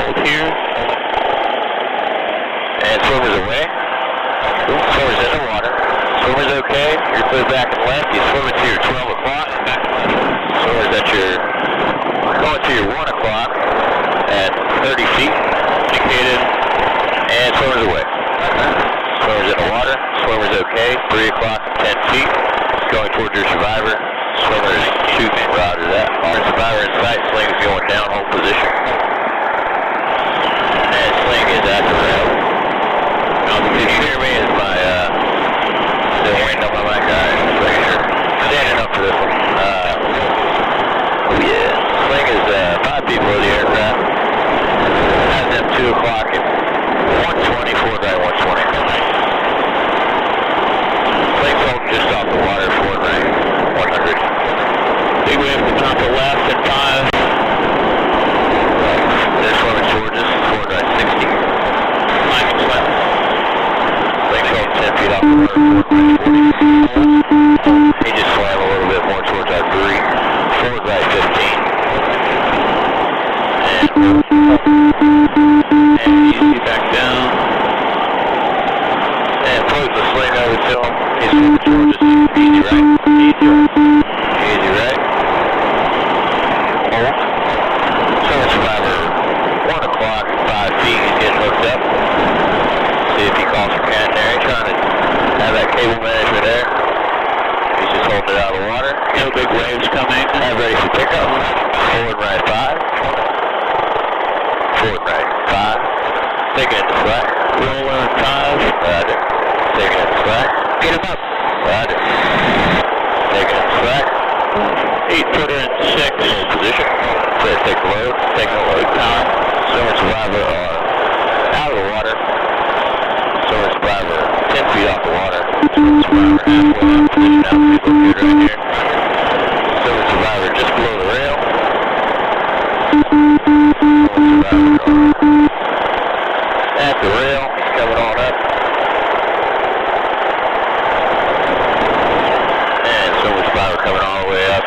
hold here. And swimmer's away. Swimmer's in the water. Swimmer's okay. You're clear back and left. He's swimming to your 12 o'clock. Swimmer's at your, going to your 1 o'clock at 30 feet. Indicated. And swimmer's away. Swimmer's in the water. Swimmer's okay. 3 o'clock, 10 feet. It's going towards your survivor. Swimmer's shooting. Roger that. Our survivor in sight. Sling's going down. Hold position. And Sling is at the rail. Can you hear me? Is my, still waiting on my mic? Alright, just making sure. Standing up for this one. Yeah. Sling is, 5 people in the aircraft. Has them 2 o'clock at 120, forward right 120. Sling's holding just off the water, forward right 100. Big wave to top the left at 5. They're swimming towards us, forward right 60. Climbing left. Sling's holding 10 feet off the water, forward right 40. He just swam a little bit more towards our 3. Forward right 15. And easy back down. And float the Sling over to him. He's swimming towards us. Easy right. Easy right. Easy right. Hold. Swimmer survivor, 1 o'clock, 5 feet. He's getting hooked up. See if he calls for catenary. Trying to have that cable management there. He's just holding it out of the water. No big waves coming. Have ready for pickup. Forward right 5. Forward right 5. Taking it to slack. Roller 5. Roger. Taking it to slack. Get him up. Roger. Taking it to slack. 8-footer and 6. Hold position. Clear, take the load. Taking the load. Power. Swimmer survivor out of the water. Swimmer survivor 10 feet off the water. Swimmer survivor halfway up. Position altitude located right here. Swimmer survivor just below the rail. Swimmer survivor at the rail. He's coming on up. And swimmer survivor coming all the way up.